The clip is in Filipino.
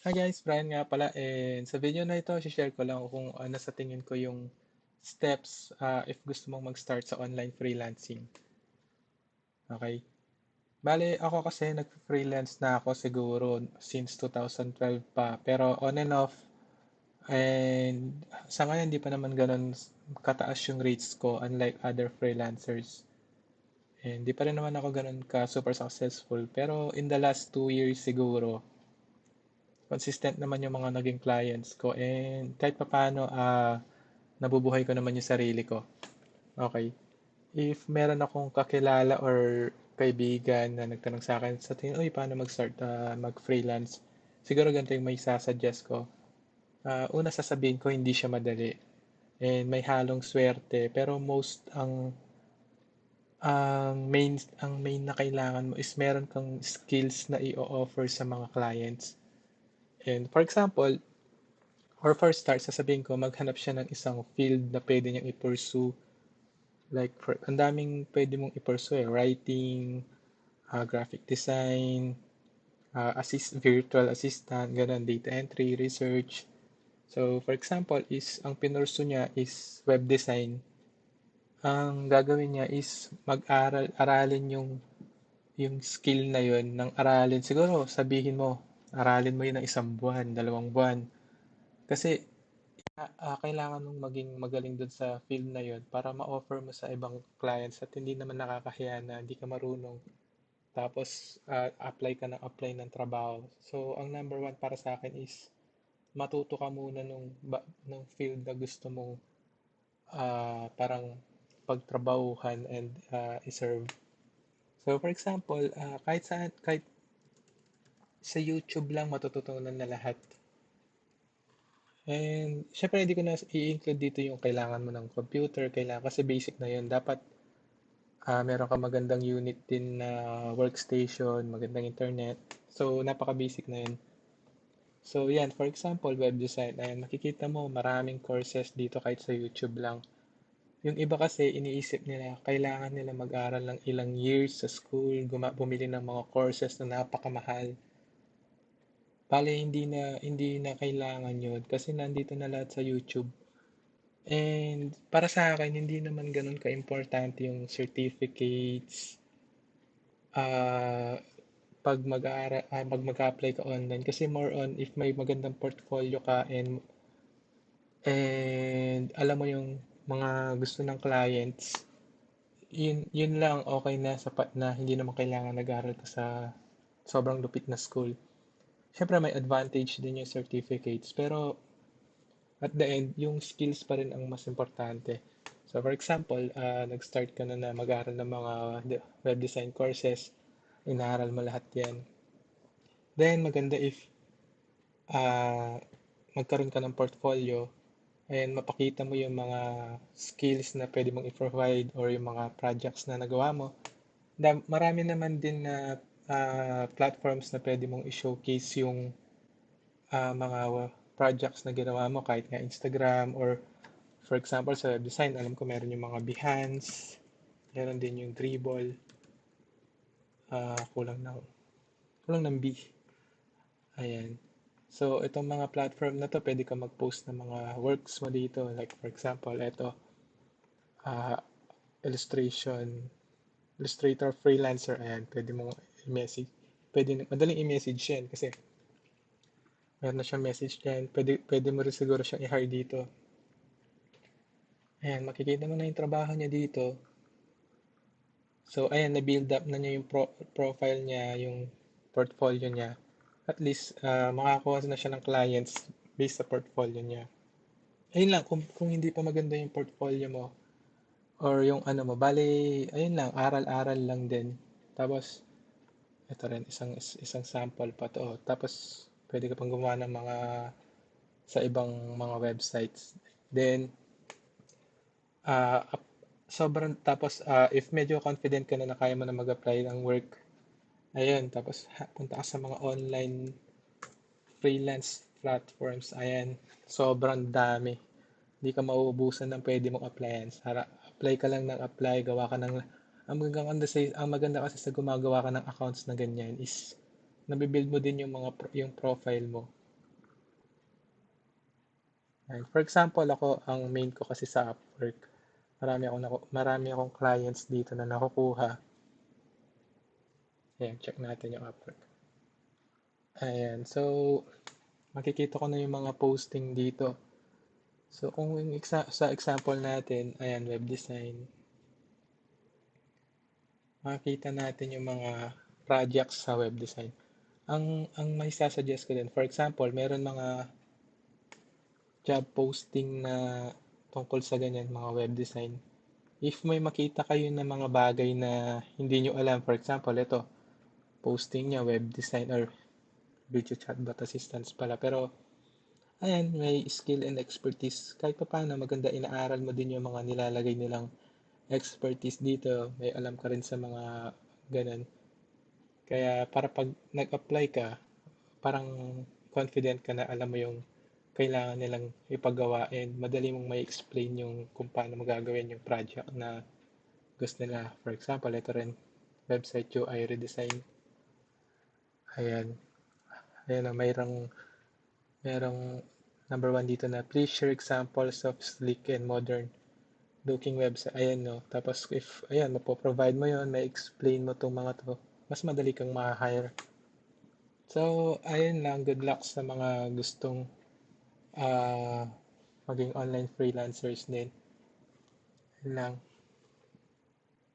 Hi guys, Brian nga pala and sa video na ito, share ko lang kung ano sa tingin ko yung steps if gusto mong mag-start sa online freelancing. Okay? Bale, ako kasi nag-freelance na ako siguro since 2012 pa, pero on and off and sa ngayon hindi pa naman ganun kataas yung rates ko unlike other freelancers. And di pa rin naman ako ganun ka super successful, pero in the last 2 years siguro consistent naman yung mga naging clients ko and kahit papaano nabubuhay ko naman yung sarili ko. Okay. If meron akong kakilala or kaibigan na nagtanong sa akin sa tingin, uy, paano mag-start mag-freelance? Siguro ganito yung may sasuggest ko. Una sasabihin ko, hindi siya madali. And may halong swerte. Pero ang main na kailangan mo is meron kang skills na i-offer sa mga clients. And for example, or for start, sasabihin ko, maghanap siya ng isang field na pwede niyang i-pursue. Like, ang daming pwede mong i-pursue writing, graphic design, virtual assistant, ganun, data entry, research. So, for example, is ang pinurso niya is web design. Ang gagawin niya is aralin yung skill na yun ng aralin. Siguro, sabihin mo, aralin mo yun ng 1 buwan, 2 buwan. Kasi kailangan mong maging magaling dun sa field na yun para ma-offer mo sa ibang clients at hindi naman nakakahiya na hindi ka marunong. Tapos, apply ka ng apply ng trabaho. So, ang number one para sa akin is matuto ka muna nung field na gusto mong parang pagtrabahuhan and iserve. So, for example, kahit sa YouTube lang matututunan na lahat. And syempre hindi ko na i-include dito yung kailangan mo ng computer, kailangan kasi basic na yun. Dapat meron ka magandang unit din na workstation, magandang internet. So napaka-basic na yun. So yan, for example, web design. Ayan, makikita mo maraming courses dito kahit sa YouTube lang. Yung iba kasi iniisip nila, kailangan nila mag-aral ng ilang years sa school, bumili ng mga courses na napakamahal. Bale, hindi na kailangan yun kasi nandito na lahat sa YouTube. And para sa akin, hindi naman ganun ka-importante yung certificates, ah, pag mag-apply ka online. Kasi more on if may magandang portfolio ka and alam mo yung mga gusto ng clients, yun lang okay na sapat na hindi naman kailangan nag-aral ka sa sobrang lupit na school. Siyempre may advantage din yung certificates, pero at the end, yung skills pa rin ang mas importante. So for example, nag-start ka na mag-aaral ng mga web design courses, inaaral mo lahat yan. Then maganda if uh, magkaroon ka ng portfolio and mapakita mo yung mga skills na pwede mong i-provide or yung mga projects na nagawa mo. Marami naman din na platforms na pwede mong i-showcase yung mga projects na ginawa mo kahit nga Instagram or for example sa web design, alam ko meron yung mga Behance, meron din yung Dribble, kulang ng B. Ayan. So, itong mga platform na to, pwede ka mag-post ng mga works mo dito. Like, for example, ito, uh, illustration, illustrator freelancer. Ayan, pwede mo i-message. Madaling i-message yan kasi meron na siyang message dyan. Pwede mo rin siguro siyang i-hire dito. Ayan, makikita mo na yung trabaho niya dito. So, ayan, na-build up na niya yung profile niya, yung portfolio niya. At least, makakuha na siya ng clients based sa portfolio niya. Ayun lang, kung hindi pa maganda yung portfolio mo, or yung ano mo, bale, ayun lang, aral-aral lang din. Tapos, ito rin, isang sample pa to. Tapos, pwede ka pang gumawa ng mga, sa ibang mga websites. Then, uh, tapos, if medyo confident ka na kaya mo na mag-apply ng work, ayun, tapos punta ka sa mga online freelance platforms. Ayan, sobrang dami. Hindi ka mauubusan ng pwede mong applyan. Apply ka lang ng apply, gawa ka ng... Ang maganda kasi sa gumagawa ka ng accounts na ganyan is nabibuild mo din yung profile mo. Ayan. For example, ako, ang main ko kasi sa Upwork, marami akong clients dito na nakukuha. Ayan, check natin yung Upwork. Ayan, so, makikita ko na yung mga posting dito. So, kung sa example natin, ayan, web design, makikita natin yung mga projects sa web design. Ang may sasuggest ko din, for example, meron mga job posting na tungkol sa ganyan, mga web design. If may makita kayo ng mga bagay na hindi nyo alam, for example, ito, posting niya, web design or video chatbot assistance pala. Pero, ayan, may skill and expertise. Kahit pa paano, maganda inaaral mo din yung mga nilalagay nilang expertise dito. May alam ka rin sa mga ganun. Kaya, para pag nag-apply ka, parang confident ka na alam mo yung kailangan nilang ipagawa and madali mong may explain yung kung paano magagawin yung project na gusto nila. For example, ito rin, website UI redesign. Ayan. Ayan na, mayroong number one dito na please share examples of sleek and modern looking website. Ayan no. Tapos if, ayan, mapoprovide mo yon, may explain mo itong mga to, mas madali kang ma-hire. So, ayun lang. Good luck sa mga gustong maging online freelancers din. Yun lang.